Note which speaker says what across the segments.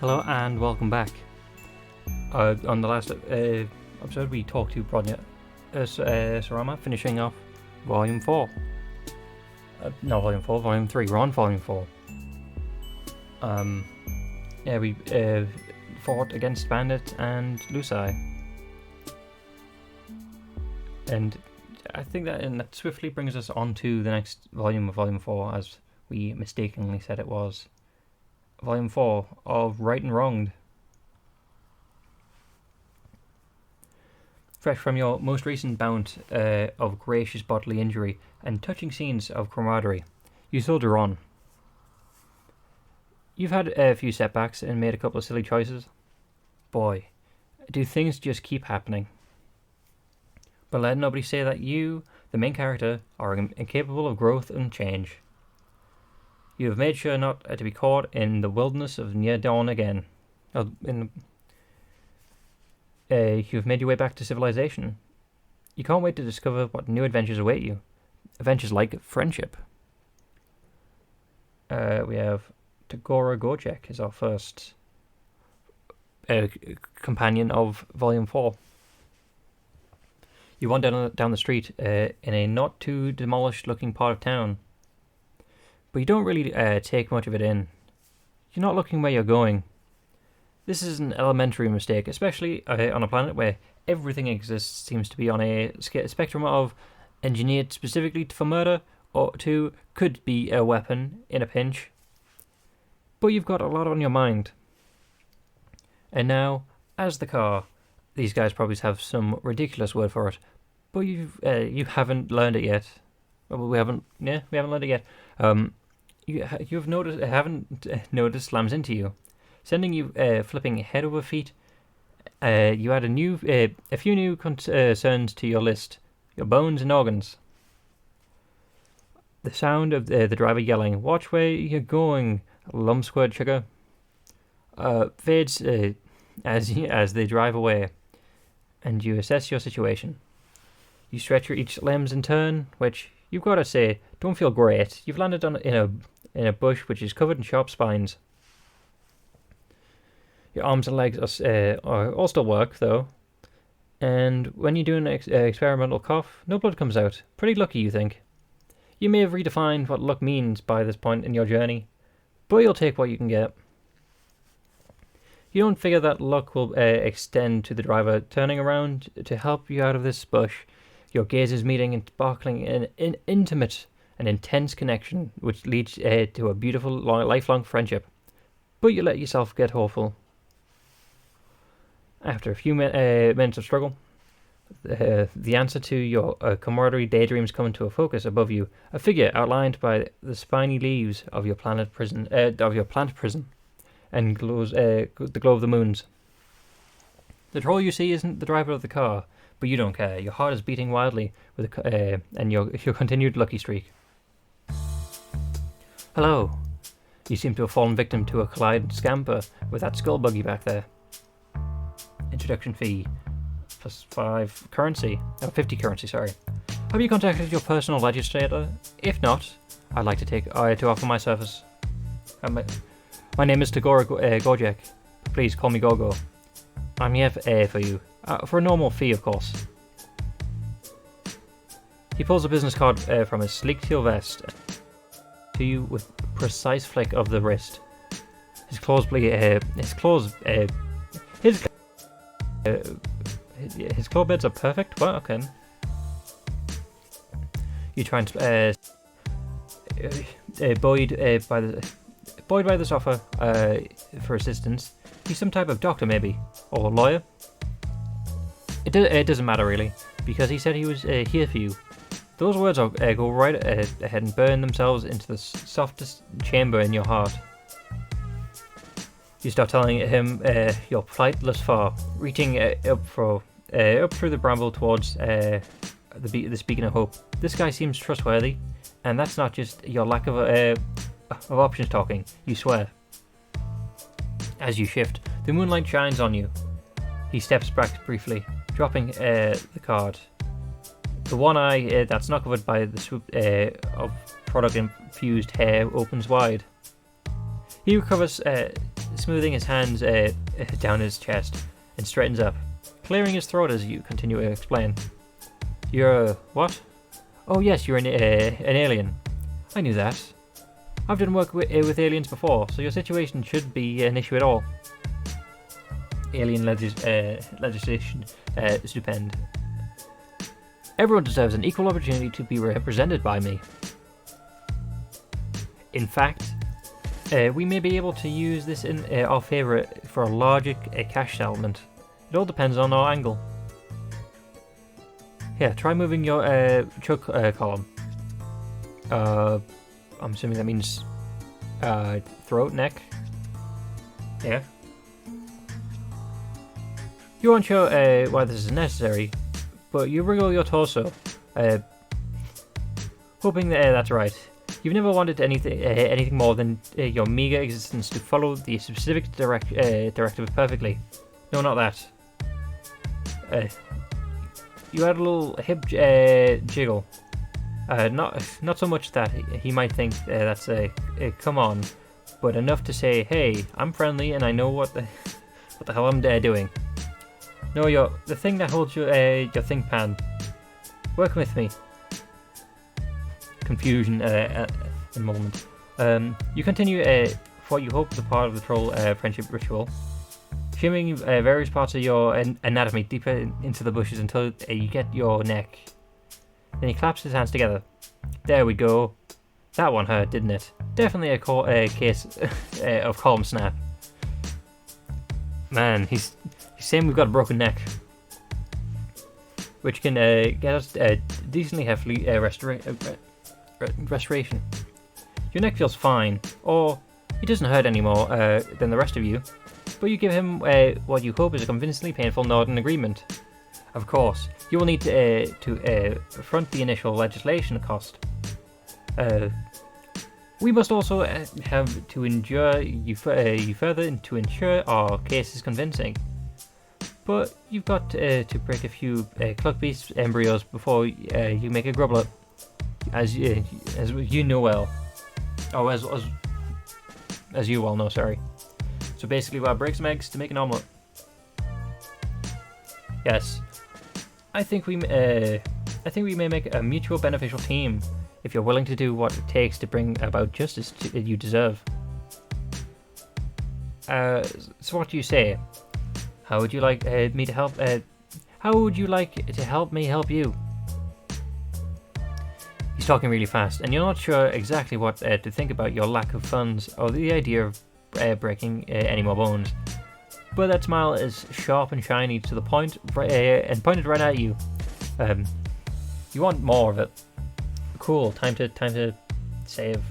Speaker 1: Hello and welcome back. On the last episode we talked to Bronya Sarama, finishing off Volume 4. Not Volume 4, Volume 3, we're on Volume 4. We fought against Bandit and Lucai. And I think that swiftly brings us on to the next volume of Volume 4, as we mistakenly said it was. Volume 4 of Right and Wronged. Fresh from your most recent bout of gracious bodily injury and touching scenes of camaraderie, you soldier on. You've had a few setbacks and made a couple of silly choices. Boy, do things just keep happening. But let nobody say that you, the main character, are incapable of growth and change. You have made sure not to be caught in the wilderness of near dawn again. You've made your way back to civilization. You can't wait to discover what new adventures await you. Adventures like friendship. We have Tagora Gorjek is our first companion of Volume 4. You wander down the street in a not too demolished looking part of town. But you don't really take much of it in. You're not looking where you're going. This is an elementary mistake, especially on a planet where everything exists seems to be on a spectrum of engineered specifically for murder, or to could be a weapon in a pinch. But you've got a lot on your mind. And now, as the car, these guys probably have some ridiculous word for it, but you haven't learned it yet. Well, we haven't learned it yet. Haven't noticed slams into you, sending you flipping head over feet. You add a few new concerns to your list: your bones and organs. The sound of the driver yelling, "Watch where you're going, lump-squared sugar," fades as they drive away, and you assess your situation. You stretch your each limbs in turn, which, you've got to say, don't feel great. You've landed in a bush which is covered in sharp spines. Your arms and legs are all still work, though. And when you do an experimental cough, no blood comes out. Pretty lucky, you think. You may have redefined what luck means by this point in your journey, but you'll take what you can get. You don't figure that luck will extend to the driver turning around to help you out of this bush. Your gazes meeting and sparkling in an intimate and intense connection, which leads to a beautiful, lifelong friendship. But you let yourself get hopeful. After a few minutes of struggle, the answer to your camaraderie daydreams come into a focus above you. A figure outlined by the spiny leaves of your plant prison, and glows the glow of the moons. The troll you see isn't the driver of the car, but you don't care. Your heart is beating wildly with and your continued lucky streak. Hello. You seem to have fallen victim to a collide scamper with that skull buggy back there. Introduction fee +5 currency. 50 currency, sorry. Have you contacted your personal legislator? If not, I'd like to offer my service. My name is Tagora Gorjek. Please call me Gogo. I'm here for you. For a normal fee, of course. He pulls a business card from his sleek teal vest to you with a precise flick of the wrist. His claw beds are perfect. What? Okay. You try and buoyed by this offer for assistance. He's some type of doctor, maybe, or lawyer. It doesn't matter really, because he said he was here for you. Those words go right ahead and burn themselves into the softest chamber in your heart. You start telling him your plight thus far, reaching up through the bramble towards the beacon of hope. This guy seems trustworthy, and that's not just your lack of options talking. You swear. As you shift, the moonlight shines on you. He steps back briefly, dropping the card. The one eye that's not covered by the swoop of product-infused hair opens wide. He recovers smoothing his hands down his chest, and straightens up, clearing his throat as you continue to explain. You're what? Oh yes, you're an alien. I knew that. I've done work with aliens before, so your situation shouldn't be an issue at all. Alien legislation, stupend. Everyone deserves an equal opportunity to be represented by me. In fact, we may be able to use this in our favour for a larger cash settlement. It all depends on our angle. Here, try moving your chuck column. I'm assuming that means throat, neck. Yeah. You aren't sure why this is necessary, but you wriggle your torso, hoping that that's right. You've never wanted anything more than your meager existence to follow the specific directive perfectly. No, not that. You had a little hip jiggle. Not so much that he might think that's a come on, but enough to say, hey, I'm friendly and I know what the hell I'm doing. No, the thing that holds your think pan. Work with me. Confusion in a moment. You continue for what you hope is a part of the troll friendship ritual, shimming various parts of your anatomy deeper into the bushes until you get your neck. Then he claps his hands together. There we go. That one hurt, didn't it? Definitely a case of column snap. Man, he's saying we've got a broken neck, which can get us decently heavily restoration. Your neck feels fine, or it doesn't hurt any more than the rest of you, but you give him what you hope is a convincingly painful nod in agreement. Of course, you will need to front the initial legislation cost. We must also have to endure you further to ensure our case is convincing. But you've got to break a few cluck-beast embryos before you make a grubbler, as you know well. Oh, as you well know, sorry. So basically, we'll break some eggs to make an omelette. Yes, I think we may make a mutual beneficial team if you're willing to do what it takes to bring about justice you deserve. So what do you say? How would you like me to help? How would you like to help me help you? He's talking really fast, and you're not sure exactly what to think about your lack of funds or the idea of breaking any more bones. But that smile is sharp and shiny to the point, and pointed right at you. You want more of it. Cool. Time to save.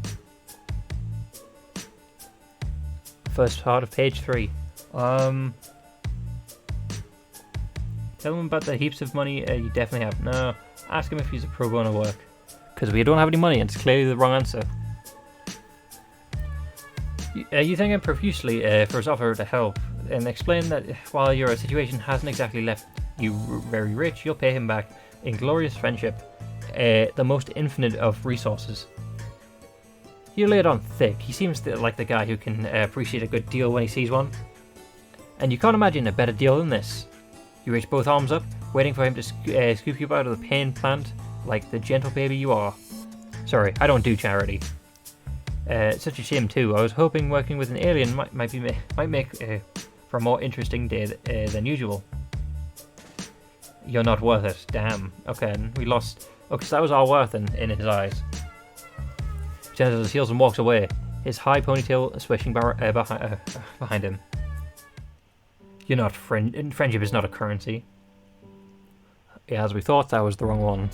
Speaker 1: First part of page 3. Tell him about the heaps of money you definitely have. No, ask him if he's a pro bono work. Because we don't have any money, and it's clearly the wrong answer. You thank him profusely for his offer to help, and explain that while your situation hasn't exactly left you very rich, you'll pay him back in glorious friendship, the most infinite of resources. You lay it on thick. He seems like the guy who can appreciate a good deal when he sees one. And you can't imagine a better deal than this. You reach both arms up, waiting for him to scoop you out of the pain plant like the gentle baby you are. Sorry, I don't do charity. Such a shame too. I was hoping working with an alien might make for a more interesting day than usual. You're not worth it. Damn. Okay, we lost. Okay, so that was all worth in his eyes. He turns on his heels and walks away, his high ponytail swishing behind him. You're not friendship is not a currency. Yeah, as we thought, that was the wrong one.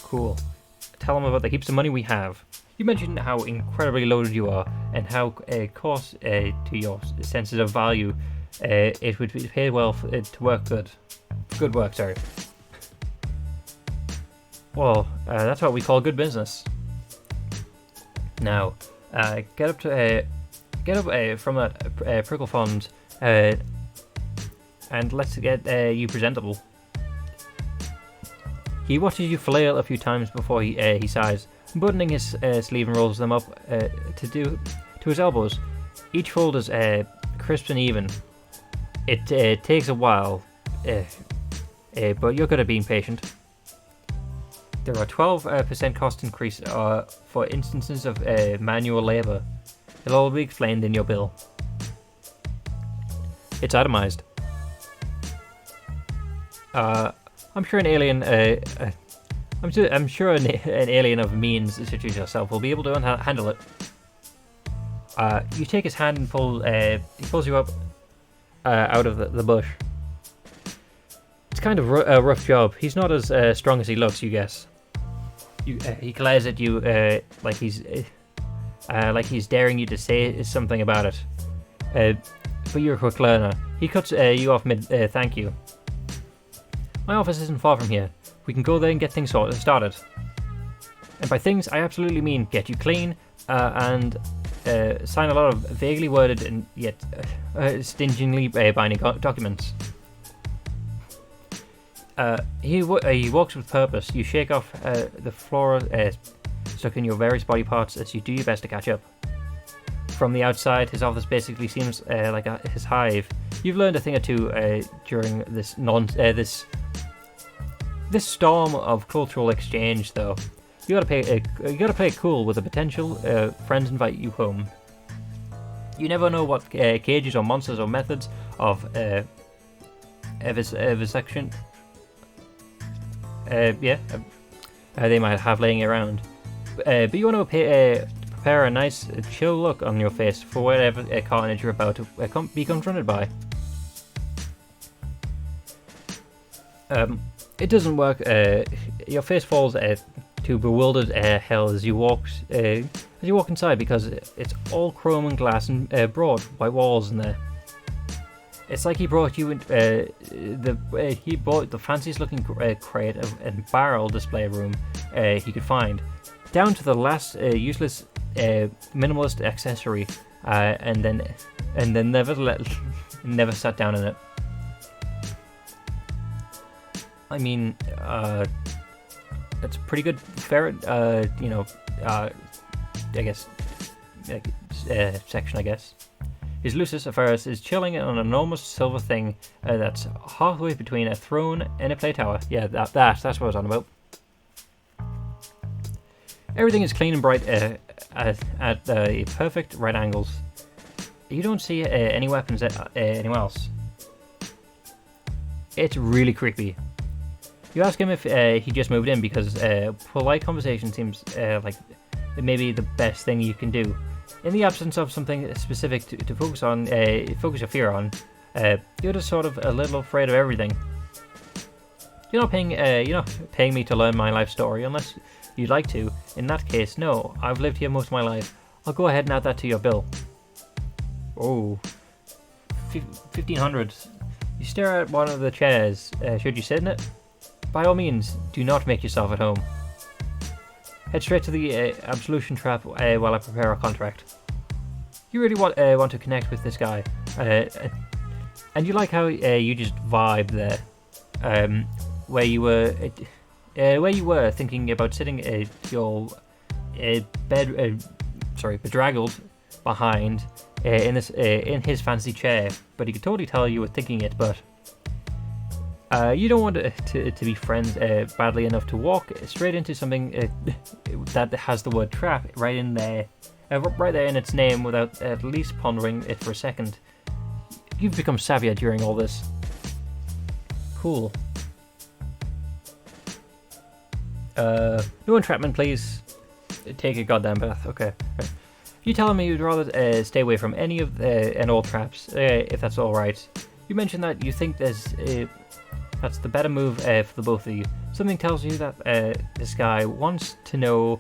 Speaker 1: Cool. Tell him about the heaps of money we have. You mentioned how incredibly loaded you are, and how course to your sensitive value, it would be paid well to work good. Good work, sorry. Well, that's what we call good business. Now, get up from that prickle fund, and let's get you presentable. He watches you flail a few times before he sighs. Buttoning his sleeve and rolls them up to his elbows. Each fold is crisp and even. It takes a while, but you're good at being patient. There are 12% cost increase for instances of manual labor. It'll all be explained in your bill. It's itemized. I'm sure an alien. I'm sure an alien of means, such as yourself, will be able to handle it. You take his hand and he pulls you up out of the bush. It's kind of a rough job. He's not as strong as he looks, you guess. He glares at you like he's daring you to say something about it. But you're a quick learner. He cuts you off mid thank you. My office isn't far from here. We can go there and get things started. And by things, I absolutely mean get you clean and sign a lot of vaguely worded and yet stingingly binding documents. He walks with purpose. You shake off the flora stuck in your various body parts as you do your best to catch up. From the outside, his office basically seems like his hive. You've learned a thing or two during this this storm of cultural exchange, though. You gotta play it cool with the potential friends invite you home. You never know what cages or monsters or methods of evisection they might have laying around. But you want to prepare a nice chill look on your face for whatever carnage you're about to be confronted by. It doesn't work. Your face falls to bewildered hell as you walk inside, because it's all chrome and glass and broad white walls in there. It's like he brought you he bought the fanciest looking crate and barrel display room he could find, down to the last useless minimalist accessory, and then never sat down in it. I mean, it's pretty good, fair, I guess, section, I guess. His Lucis Ferris is chilling on an enormous silver thing that's halfway between a throne and a play tower. Yeah, that's what I was on about. Everything is clean and bright at perfect right angles. You don't see any weapons anywhere else. It's really creepy. You ask him if he just moved in, because polite conversation seems like maybe the best thing you can do. In the absence of something specific to focus your fear on, you're just sort of a little afraid of everything. You're not paying me to learn my life story unless you'd like to. In that case, no. I've lived here most of my life. I'll go ahead and add that to your bill. Oh, 1,500. You stare at one of the chairs. Should you sit in it? By all means, do not make yourself at home. Head straight to the absolution trap while I prepare a contract. You really want to connect with this guy, and you like how you just vibe there, where you were thinking about sitting your bedraggled behind in his fancy chair, but he could totally tell you were thinking it, but. You don't want to be friends badly enough to walk straight into something that has the word trap right in there, right there in its name, without at least pondering it for a second. You've become savvier during all this. Cool. No entrapment, please. Take a goddamn bath. Okay. Right. You telling me you'd rather stay away from any of and all traps, if that's all right. You mentioned that you think that's the better move for the both of you. Something tells you that this guy wants to know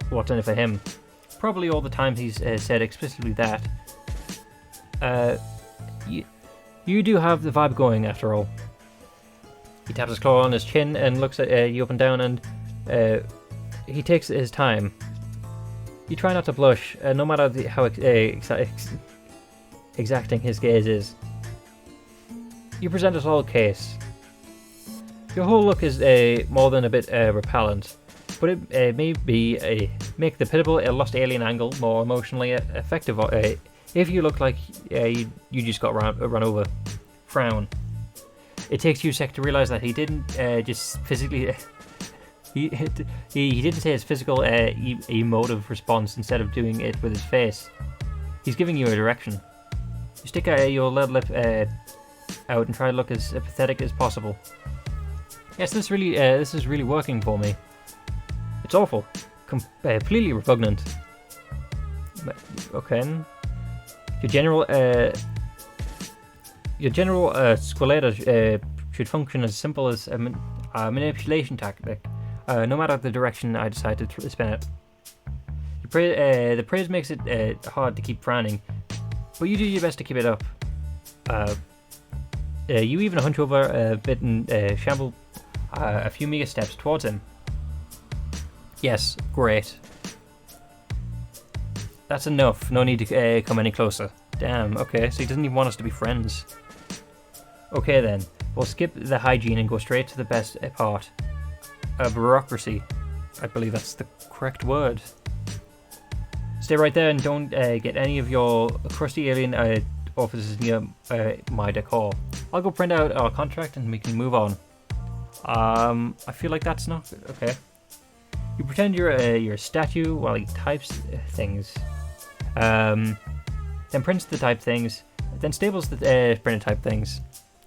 Speaker 1: what's in it for him. Probably all the times he's said explicitly that. You do have the vibe going, after all. He taps his claw on his chin and looks at you up and down, and he takes his time. You try not to blush, no matter how exacting his gaze is. You present a solid case. Your whole look is more than a bit repellent, but it may be make the pitiable lost alien angle more emotionally effective if you look like you just got run over. Frown. It takes you a sec to realize that he didn't just physically. He didn't say his physical emotive response instead of doing it with his face. He's giving you a direction. You stick your lead lip out and try to look as pathetic as possible. Yes, this is really working for me. It's awful, completely repugnant. Okay. Your general squeletta should function as simple as a manipulation tactic, no matter the direction I decide to spin it. The praise makes it hard to keep frowning, but you do your best to keep it up. You even hunch over a bit and shamble a few meager steps towards him. Yes, great. That's enough. No need to come any closer. Damn, okay, so he doesn't even want us to be friends. Okay then, we'll skip the hygiene and go straight to the best part. Bureaucracy. I believe that's the correct word. Stay right there and don't get any of your crusty alien offices near my decor. I'll go print out our contract and we can move on. I feel like that's not good. Okay. You pretend you're a statue while he types things. Then prints the type things. Then stables the printed type things.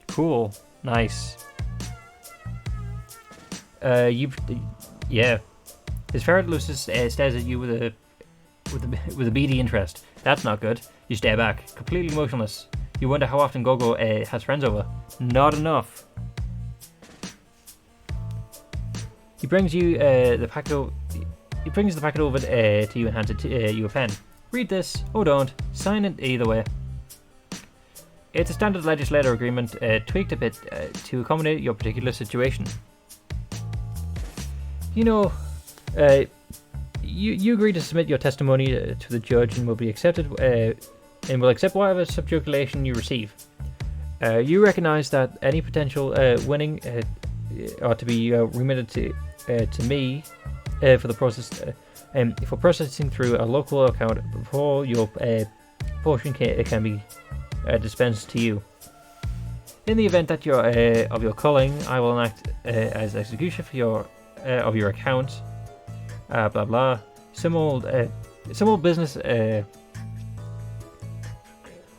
Speaker 1: Cool. Nice. Yeah. His ferret Lucis stares at you with a beady interest. That's not good. You stare back, completely motionless. You wonder how often Gogo has friends over. Not enough. He brings you the packet over. He brings the packet over to you and hands it to you a pen. Read this, or don't. Sign it either way. It's a standard legislator agreement, tweaked a bit to accommodate your particular situation. You know, you agree to submit your testimony to the judge and will be accepted, and will accept whatever subjugulation you receive. You recognise that any potential winning ought to be remitted to me for the process, for processing through a local account before your portion can be dispensed to you. In the event that you're of your calling, I will enact as execution for your of your account. Blah blah. Some old business.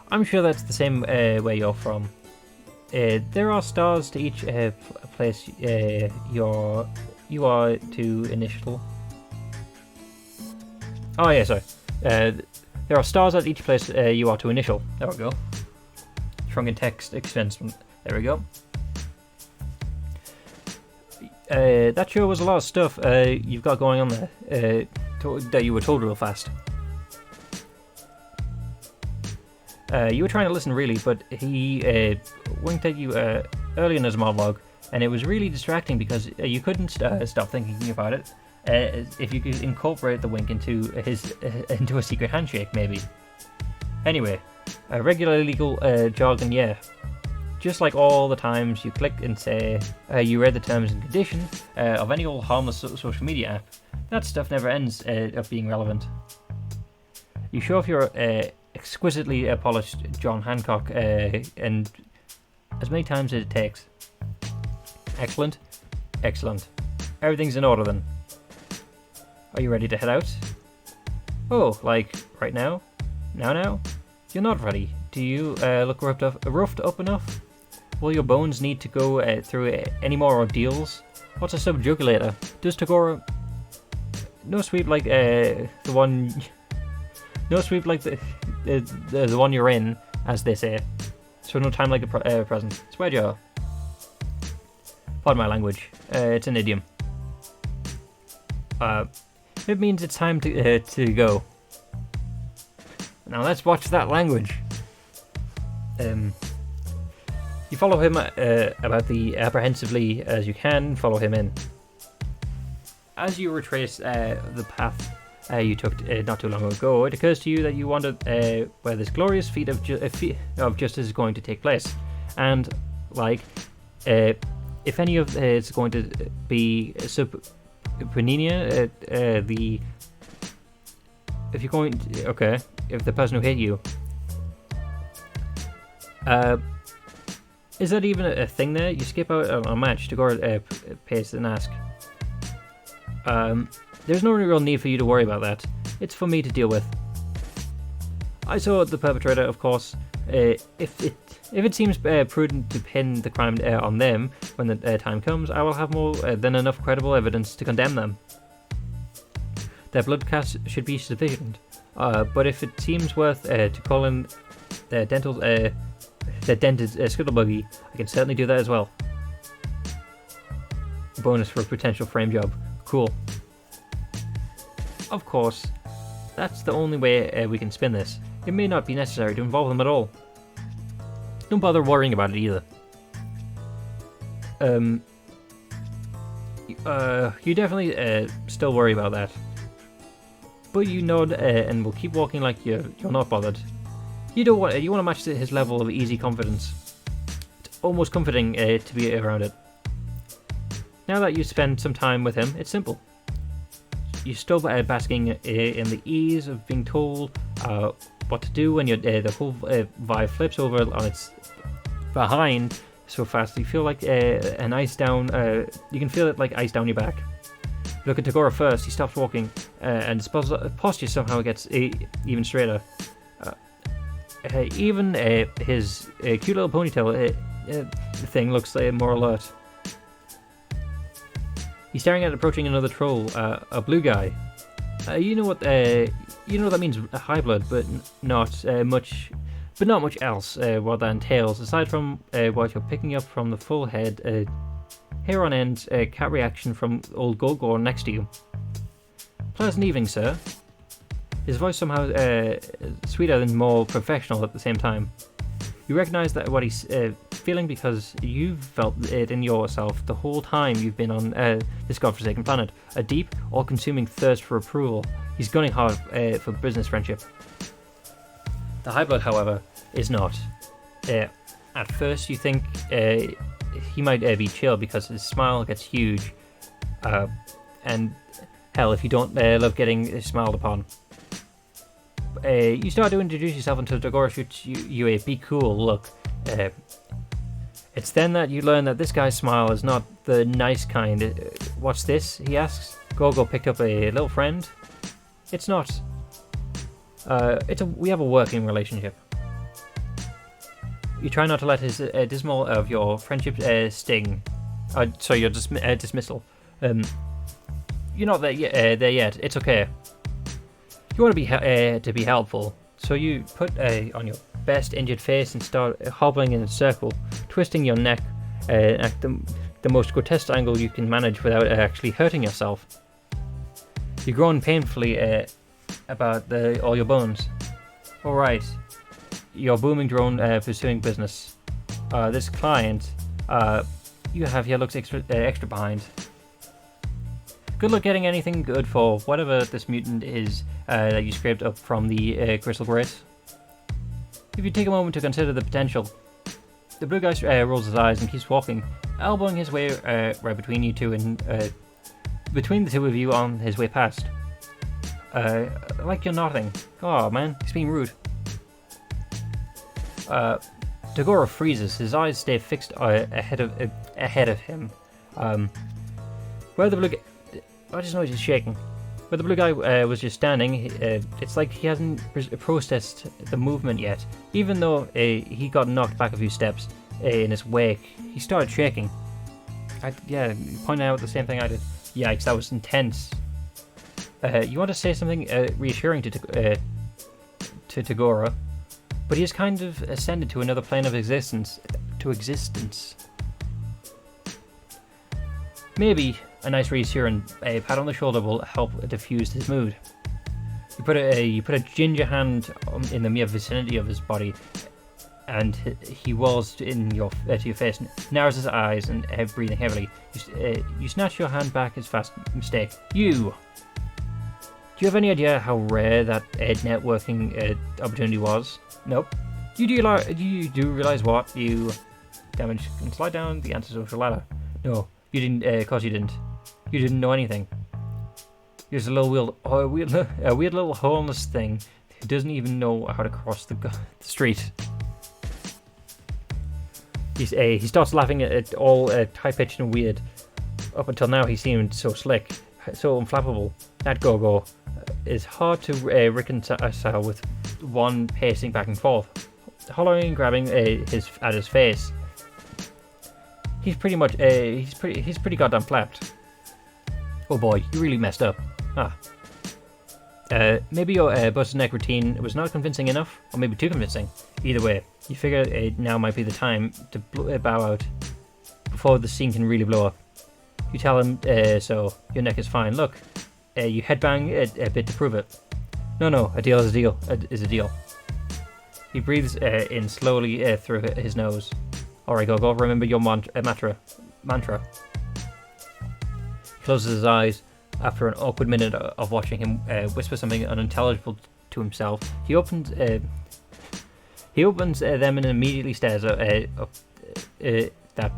Speaker 1: I'm sure that's the same where you're from. There are stars to each place you are to initial. Oh yeah, sorry. There are stars at each place you are to initial. There we go. Shrunken text extensment. There we go. That sure was a lot of stuff you've got going on there that you were told real fast. You were trying to listen really, but he winked at you early in his monologue, and it was really distracting because you couldn't stop thinking about it. If you could incorporate the wink into a secret handshake, maybe. Anyway, regular legal jargon, yeah. Just like all the times you click and say you read the terms and conditions of any old harmless social media app, that stuff never ends up being relevant. You show off your exquisitely polished John Hancock and as many times as it takes. Excellent. Excellent. Everything's in order then. Are you ready to head out? Oh, like right now? Now? You're not ready. Do you look roughed up enough? Will your bones need to go through any more ordeals? What's a subjugulator? Does Tagora... No sweep like the one... No sweep like the one you're in, as they say. So no time like the present. Swear jaw. Pardon my language. It's an idiom. It means it's time to go. Now let's watch that language. You follow him about the apprehensively as you can. Follow him in. As you retrace the path you took not too long ago, it occurs to you that you wondered where this glorious feat of justice is going to take place, and like if any of it's going to be Panini, if you're going to, okay, if the person who hit you, is that even a thing there? You skip out a match to go paste and ask. There's no real need for you to worry about that. It's for me to deal with. I saw the perpetrator, of course. If it seems prudent to pin the crime on them when the time comes, I will have more than enough credible evidence to condemn them. Their blood cast should be sufficient, but if it seems worth to call in the dented scuttlebuggy, I can certainly do that as well. Bonus for a potential frame job. Cool. Of course, that's the only way we can spin this. It may not be necessary to involve them at all. Don't bother worrying about it either. You definitely still worry about that. But you nod and will keep walking like you're not bothered. You want to match his level of easy confidence. It's almost comforting to be around it. Now that you spend some time with him, it's simple. You're still basking in the ease of being told what to do when the whole vibe flips over on its behind so fast you feel like an ice down. You can feel it like ice down your back. Look at Tagora first. He stops walking, and his posture somehow gets even straighter. Even his cute little ponytail thing looks more alert. He's staring at approaching another troll, a blue guy. You know that means high blood, but not much else. What that entails, aside from what you're picking up from the full head, hair on end, cat reaction from old Gorgor next to you. Pleasant evening, sir. His voice somehow sweeter and more professional at the same time. You recognize that what he's feeling because you've felt it in yourself the whole time you've been on this godforsaken planet. A deep, all-consuming thirst for approval. He's gunning hard for business friendship. The high blood, however, is not. At first, you think he might be chill because his smile gets huge. And hell, if you don't love getting smiled upon. You start to introduce yourself until Tagora shoots you a be cool look. It's then that you learn that this guy's smile is not the nice kind. What's this? He asks. Gogo picked up a little friend. It's not. We have a working relationship. You try not to let his dismal of your friendship sting. Sorry, your dismissal. You're not there yet. It's okay. You want to be helpful, so you put on your best injured face and start hobbling in a circle, twisting your neck at the most grotesque angle you can manage without actually hurting yourself. You groan painfully about all your bones. All right, your booming drone pursuing business. This client you have here looks extra behind. Good luck getting anything good for whatever this mutant is that you scraped up from the crystal grace. If you take a moment to consider the potential. The blue guy rolls his eyes and keeps walking, elbowing his way right between you two and between the two of you on his way past. Like you're nothing. Oh man, he's being rude. Tagora freezes. His eyes stay fixed ahead of him. Where the blue guy... I just noticed he's shaking. Where the blue guy was just standing, it's like he hasn't processed the movement yet. Even though he got knocked back a few steps in his wake, he started shaking. Pointing out the same thing I did. Yikes, that was intense. You want to say something reassuring to Tagora, but he has kind of ascended to another plane of existence. Maybe a nice reassuring pat on the shoulder will help diffuse his mood. You put a ginger hand in the mere vicinity of his body, and he whirls to your face, narrows his eyes, and breathing heavily. You snatch your hand back as fast mistake. You! Do you have any idea how rare that networking opportunity was? Nope. You do realize what you damage can slide down the antisocial ladder? No, you didn't. Cause you didn't. You didn't know anything. Here's a weird little homeless thing who doesn't even know how to cross the street. He starts laughing at all high-pitched and weird. Up until now, he seemed so slick, so unflappable. That go-go is hard to reconcile with one pacing back and forth, hollowing and grabbing at his face. He's pretty goddamn flapped. Oh boy, you really messed up. Maybe your busted neck routine was not convincing enough, or maybe too convincing. Either way, you figure now might be the time to bow out before the scene can really blow up. You tell him so. Your neck is fine. Look, you headbang a bit to prove it. No, a deal is a deal. Is a deal. He breathes in slowly through his nose. Alright, go. Remember your mantra. He closes his eyes. After an awkward minute of watching him whisper something unintelligible to himself, he opens them and immediately stares up that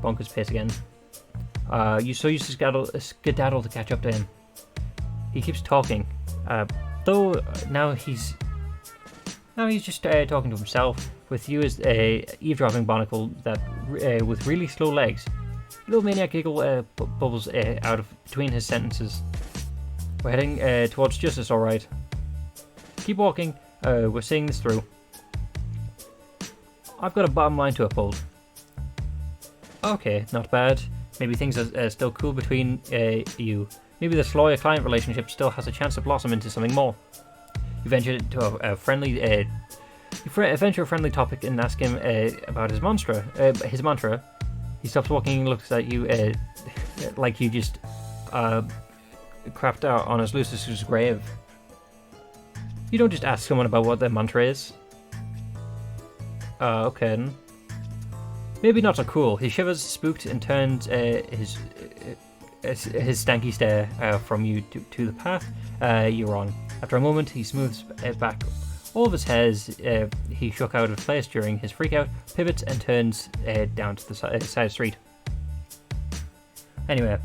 Speaker 1: bonkers pace again. You skedaddle to catch up to him. He keeps talking, though now he's just talking to himself, with you as a eavesdropping barnacle that with really slow legs. Little maniac giggle bubbles out of between his sentences. We're heading towards justice, alright. Keep walking, we're seeing this through. I've got a bottom line to uphold. Okay, not bad. Maybe things are still cool between you. Maybe this lawyer-client relationship still has a chance to blossom into something more. You venture to a friendly topic and ask him about his mantra. He stops walking and looks at you like you just crapped out on his Lucifer's grave. You don't just ask someone about what their mantra is. Okay then. Maybe not so cool. He shivers, spooked, and turns his stanky stare from you to the path you're on. After a moment, he smooths back all of his hairs he shook out of place during his freakout, pivots, and turns down to the side street. Anyway,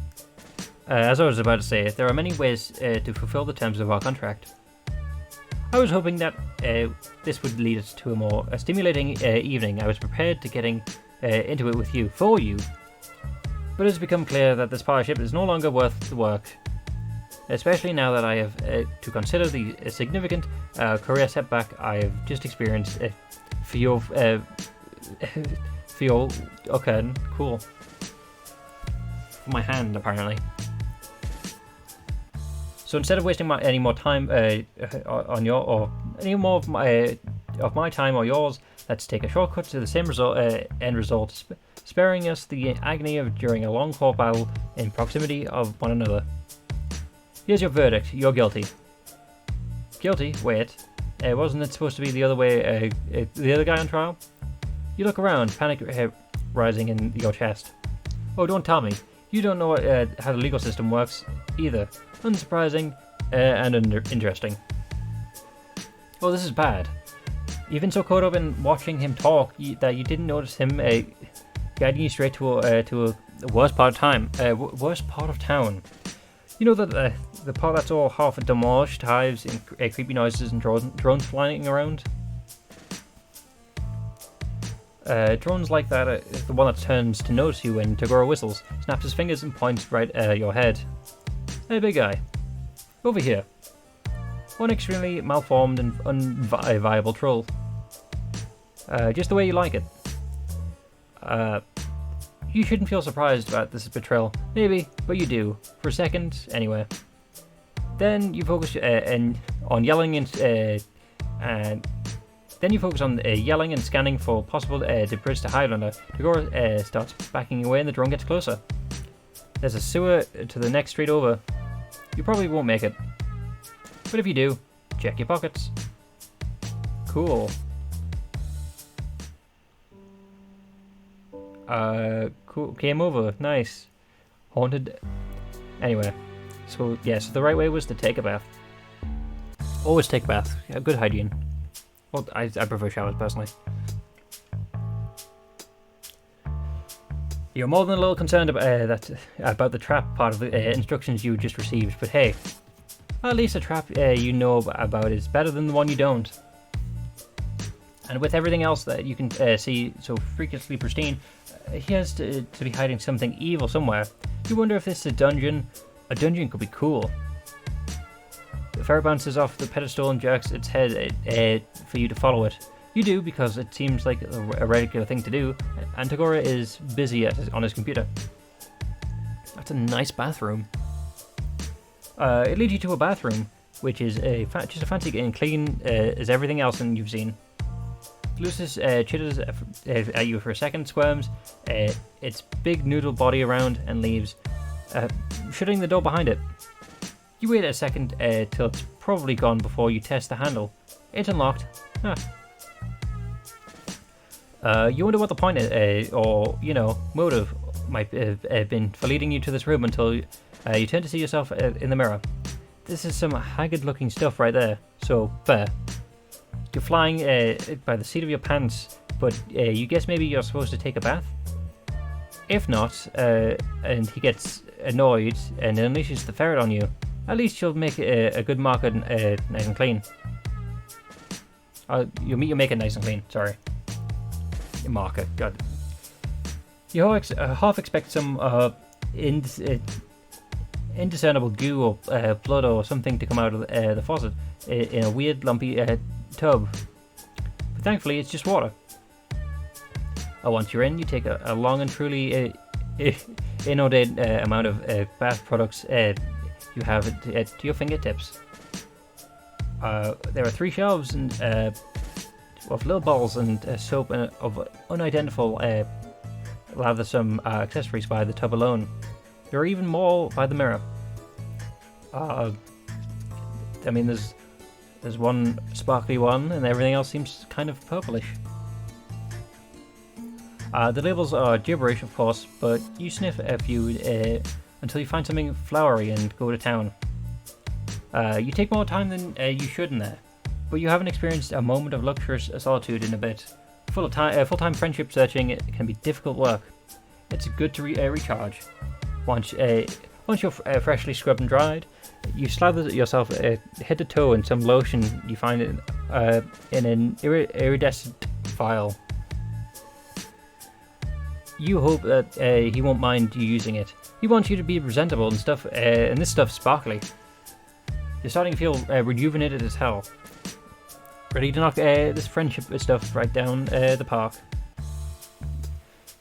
Speaker 1: as I was about to say, there are many ways to fulfill the terms of our contract. I was hoping that this would lead us to a more stimulating evening. I was prepared to getting into it with you, for you. But it's become clear that this partnership is no longer worth the work. Especially now that I have to consider the significant career setback I have just experienced for your okay, cool. For my hand, apparently. So instead of wasting any more time on your or any more of my time or yours, let's take a shortcut to the same end result, sparing us the agony of during a long court battle in proximity of one another. Here's your verdict. You're guilty. Guilty? Wait. Wasn't it supposed to be the other way? The other guy on trial? You look around, panic rising in your chest. Oh, don't tell me. You don't know how the legal system works either. Unsurprising and interesting. Oh, this is bad. You've been so caught up in watching him talk that you didn't notice him guiding you straight to a worst part of town. You know that the part that's all half demolished, hives and creepy noises and drones flying around? Drones like that is the one that turns to notice you when Tagora whistles, snaps his fingers and points right at your head. Hey big guy, over here. One extremely malformed and unviable troll. Just the way you like it. You shouldn't feel surprised about this betrayal, maybe, but you do, for a second, anyway. Then you focus on yelling and then you focus on yelling and scanning for possible debris to hide under. Tagora starts backing away and the drone gets closer. There's a sewer to the next street over. You probably won't make it, but if you do, check your pockets. Cool. Cool. Game over. Nice. Haunted. Anyway, so yes, the right way was to take a bath. Always take a bath. Good hygiene. Well, I prefer showers personally. You're more than a little concerned about the trap part of the instructions you just received, but hey, At least a trap you know about is better than the one you don't. And with everything else that you can see so freakishly pristine, he has to be hiding something evil somewhere. You wonder if this is a dungeon. A dungeon could be cool. The ferret bounces off the pedestal and jerks its head for you to follow it. You do because it seems like a regular thing to do, and Tagora is busy on his computer. That's a nice bathroom. It leads you to a bathroom, which is just a fancy and clean as everything else you've seen. Lucis chitters at you for a second, squirms its big noodle body around, and leaves, shutting the door behind it. You wait a second till it's probably gone before you test the handle. It's unlocked. You wonder what the point or motive might have been for leading you to this room until you turn to see yourself in the mirror. This is some haggard-looking stuff right there. So fair. You're flying by the seat of your pants, but you guess maybe you're supposed to take a bath? If not, and he gets annoyed and unleashes the ferret on you, at least you'll make a good marker nice and clean. You'll make it nice and clean, sorry. Your marker, god. You half expect some indiscernible goo or blood or something to come out of the faucet in a weird lumpy tub, but thankfully it's just water. Once you're in, you take a long and truly inordinate amount of bath products you have to your fingertips. There are 3 shelves and of little bottles and soap and of unidentifiable lathersome accessories by the tub alone. There are even more by the mirror. I mean, there's one sparkly one, and everything else seems kind of purplish. The labels are gibberish, of course, but you sniff a few until you find something flowery and go to town. You take more time than you should in there, but you haven't experienced a moment of luxurious solitude in a bit. Full-time friendship searching can be difficult work. It's good to recharge. Once you're freshly scrubbed and dried, you slather yourself head to toe in some lotion you find in an iridescent vial. You hope that he won't mind you using it. He wants you to be presentable and stuff, and this stuff's sparkly. You're starting to feel rejuvenated as hell. Ready to knock this friendship stuff right down the park.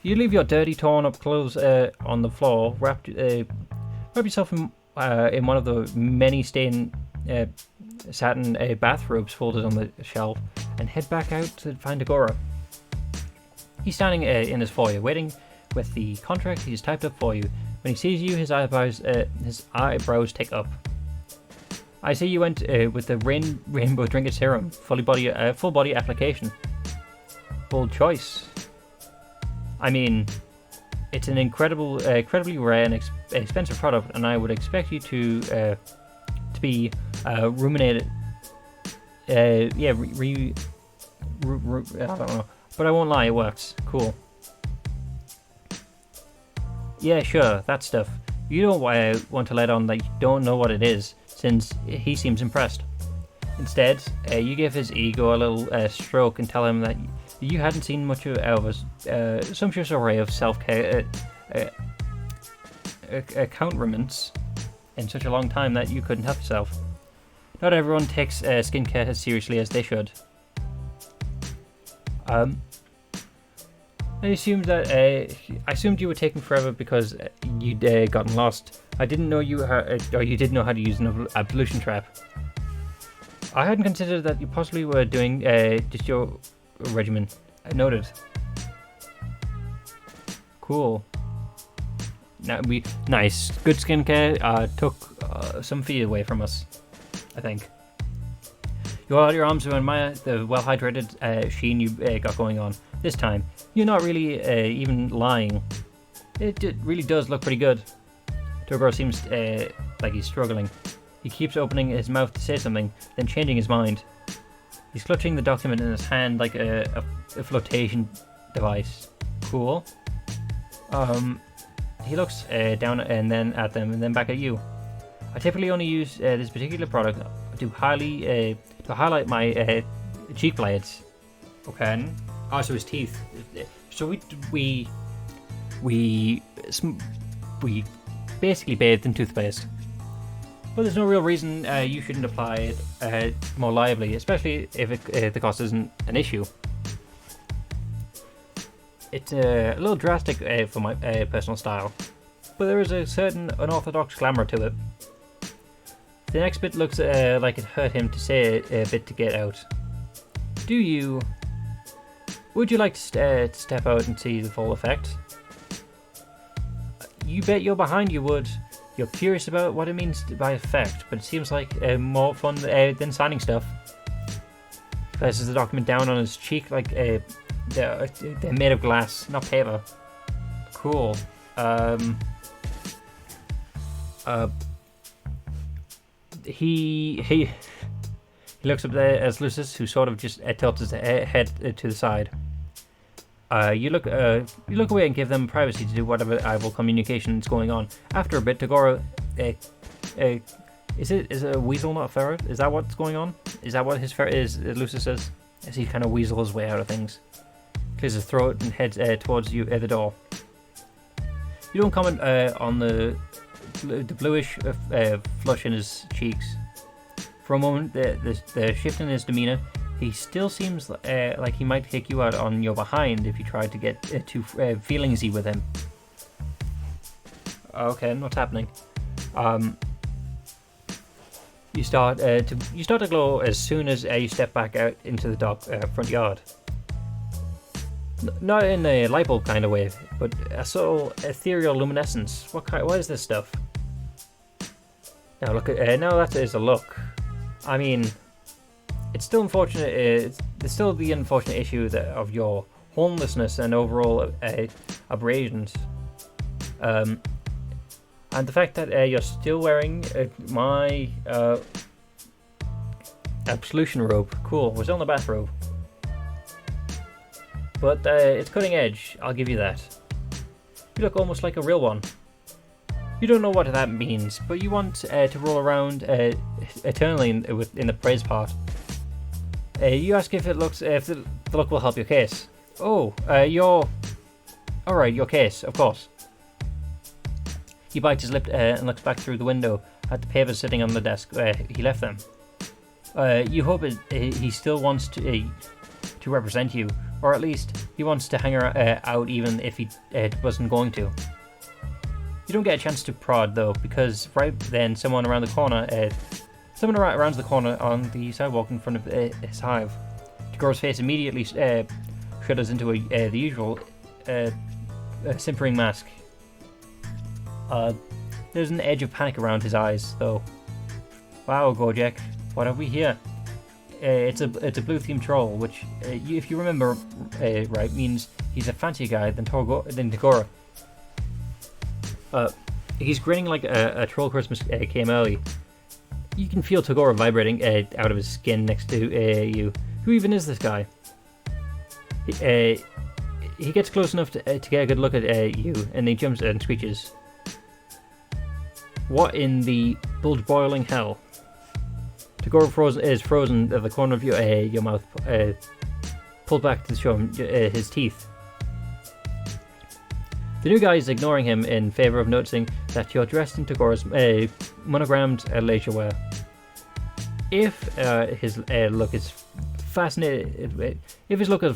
Speaker 1: You leave your dirty, torn-up clothes on the floor, wrap yourself in one of the many stained satin bathrobes folded on the shelf, and head back out to find Tagora. He's standing in his foyer, waiting with the contract he's typed up for you. When he sees you, his eyebrows tick up. I see you went with the Rainbow Drinker Serum, full body application. Bold choice. I mean, it's an incredibly rare and expensive product, and I would expect you to be ruminated. I don't know, but I won't lie, it works. Cool. Yeah, sure, that stuff. You don't want to let on that you don't know what it is, since he seems impressed. Instead, you give his ego a little stroke and tell him that you hadn't seen much of Elva's sumptuous array of self-care accoutrements in such a long time that you couldn't help yourself. Not everyone takes skincare as seriously as they should. I assumed you were taking forever because you'd gotten lost. I didn't know you didn't know how to use an ablution trap. I hadn't considered that you possibly were doing just your regimen. Noted. Cool. Nice. Good skincare took some feet away from us, I think. You hold out your arms to admire the well-hydrated sheen you got going on. This time, you're not really even lying. It really does look pretty good. Tagora seems like he's struggling. He keeps opening his mouth to say something, then changing his mind. He's clutching the document in his hand like a flotation device. Cool. He looks down and then at them and then back at you. I typically only use this particular product to highlight my cheek blades. Okay. Also his teeth. So we basically bathed in toothpaste. But there's no real reason you shouldn't apply it more liably, especially if the cost isn't an issue. It's a little drastic for my personal style, but there is a certain unorthodox glamour to it. The next bit looks like it hurt him to say a bit to get out. Would you like to step out and see the full effect? You bet your behind you would. You're curious about what it means by effect, but it seems like more fun than signing stuff. He places the document down on his cheek like they're made of glass, not paper. Cool. He looks up there as Lucius, who sort of just tilts his head to the side. You look away and give them privacy to do whatever evil communication is going on. After a bit, Tagora, is it a weasel, not a ferret? Is that what's going on? Is that what his ferret is? Lucius says, as he kind of weasels his way out of things. Clears his throat and heads towards you at the door. You don't comment on the bluish flush in his cheeks. For a moment, the shift in his demeanor. He still seems like he might kick you out on your behind if you tried to get too feelingsy with him. Okay, what's happening? You start to glow as soon as you step back out into the dark front yard. Not in a light bulb kind of way, but a subtle ethereal luminescence. What is this stuff? Now look at now that is a look. I mean, it's still unfortunate. There's still the unfortunate issue of your homelessness and overall abrasions, and the fact that you're still wearing my absolution robe. Cool. We're still in the bathrobe, but it's cutting edge. I'll give you that. You look almost like a real one. You don't know what that means, but you want to roll around eternally in the praise part. You ask if the look will help your case. Oh, your case, of course. He bites his lip and looks back through the window at the papers sitting on the desk where he left them. You hope he still wants to represent you, or at least he wants to hang out even if he wasn't going to. You don't get a chance to prod though, because right then someone around the corner rounds the corner on the sidewalk in front of his hive. Tagora's face immediately shudders into the usual simpering mask. There's an edge of panic around his eyes, though. Wow, Gorjek, what have we here? It's a blue-themed troll, which, if you remember right, means he's a fancier guy than Tagora. He's grinning like a troll Christmas came early. You can feel Tagora vibrating out of his skin next to you. Who even is this guy? He gets close enough to get a good look at you, and he jumps and screeches. What in the bulge-boiling hell? Tagora is frozen at the corner of your mouth, pulled back to show him his teeth. The new guy is ignoring him in favour of noticing that you're dressed in Tagora's monogrammed leisure wear. If his look of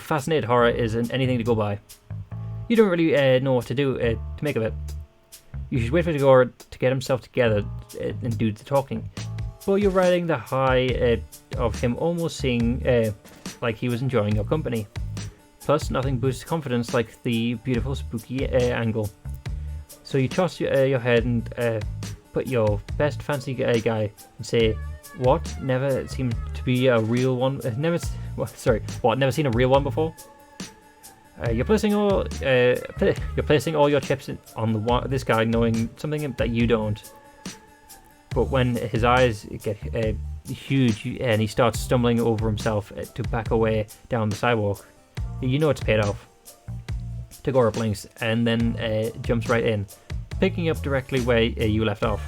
Speaker 1: fascinated horror isn't anything to go by, you don't really know what to do to make of it. You should wait for Tagora to get himself together and do the talking. But you're riding the high of him almost seeming like he was enjoying your company. Plus, nothing boosts confidence like the beautiful spooky angle. So you toss your head and put your best fancy guy and say, "What? Never seemed to be a real one. Never seen a real one before." You're placing all your chips on this guy, knowing something that you don't. But when his eyes get huge and he starts stumbling over himself to back away down the sidewalk, you know it's paid off. Tagora blinks and then jumps right in, picking up directly where you left off.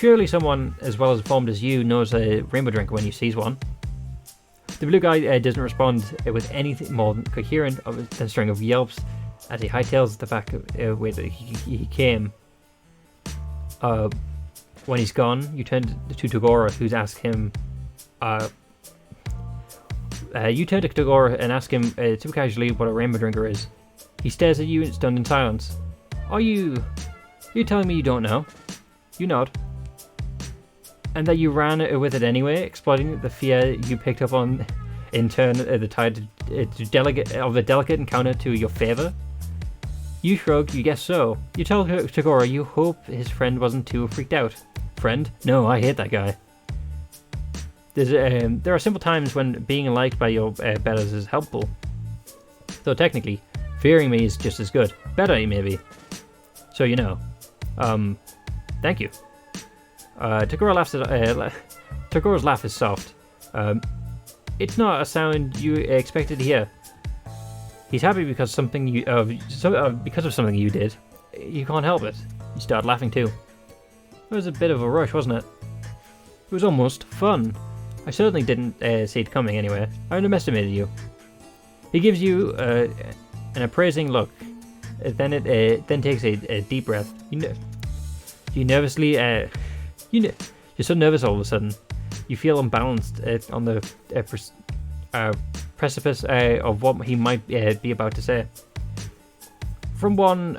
Speaker 1: Surely someone as well informed as you knows a rainbow drinker when you sees one. The blue guy doesn't respond with anything more than coherent than a string of yelps as he hightails the back where he came. When he's gone, you turn to Tagora, who's asked him. You turn to Tagora and ask him super casually what a rainbow drinker is. He stares at you, stunned in silence. Are you telling me you don't know? You nod. And that you ran with it anyway, exploiting the fear you picked up on in turn the tide of a delicate encounter to your favor? You shrug, you guess so. You tell Tagora you hope his friend wasn't too freaked out. Friend? No, I hate that guy. There are simple times when being liked by your betters is helpful. Though technically, fearing me is just as good. Better, maybe. So you know. Thank you. Tagora's laugh is soft. It's not a sound you expected to hear. He's happy because of something you did. You can't help it. You start laughing too. It was a bit of a rush, wasn't it? It was almost fun. I certainly didn't see it coming anyway. I underestimated you. He gives you an appraising look. Then takes a deep breath. You're so nervous all of a sudden. You feel unbalanced on the precipice of what he might be about to say. From one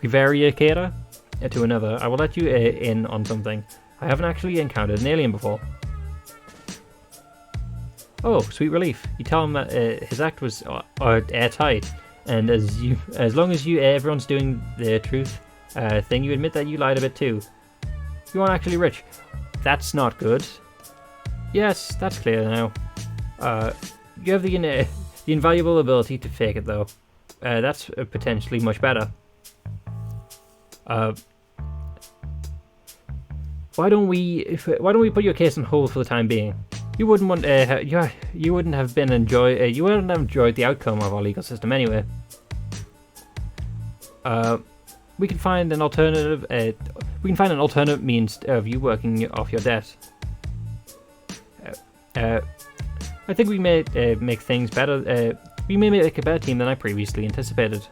Speaker 1: prevaricator to another, I will let you in on something. I haven't actually encountered an alien before. Oh, sweet relief. You tell him that his act was airtight, and as long as everyone's doing the truth thing, you admit that you lied a bit too. You aren't actually rich. That's not good. Yes, that's clear now. You have the invaluable ability to fake it, though. That's potentially much better. Why don't we put your case on hold for the time being? You wouldn't want you wouldn't have enjoyed the outcome of our legal system anyway. We can find an alternative means of you working off your debt. I think we may make things better. We may make a better team than I previously anticipated.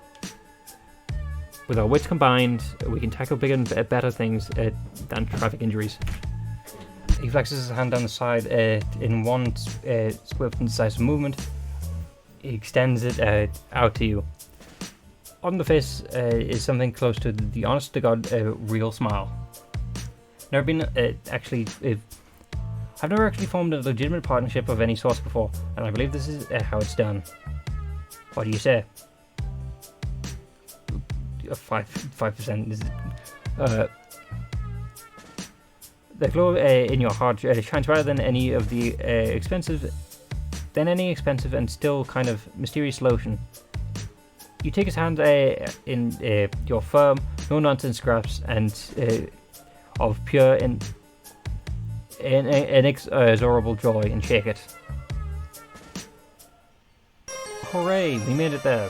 Speaker 1: With our wits combined, we can tackle bigger and better things than traffic injuries. He flexes his hand down the side in one swift and decisive movement. He extends it out to you. On the face is something close to the honest-to-God real smile. I've never actually formed a legitimate partnership of any sort before, and I believe this is how it's done. What do you say? 5% is. The glow in your heart shines brighter than any expensive and still kind of mysterious lotion. You take his hand in your firm, no-nonsense grasp and of pure inexorable joy and shake it. Hooray, we made it there.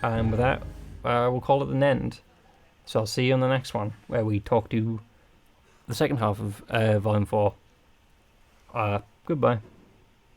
Speaker 1: And with that, we'll call it an end. So I'll see you on the next one, where we talk to the second half of Volume 4. Goodbye.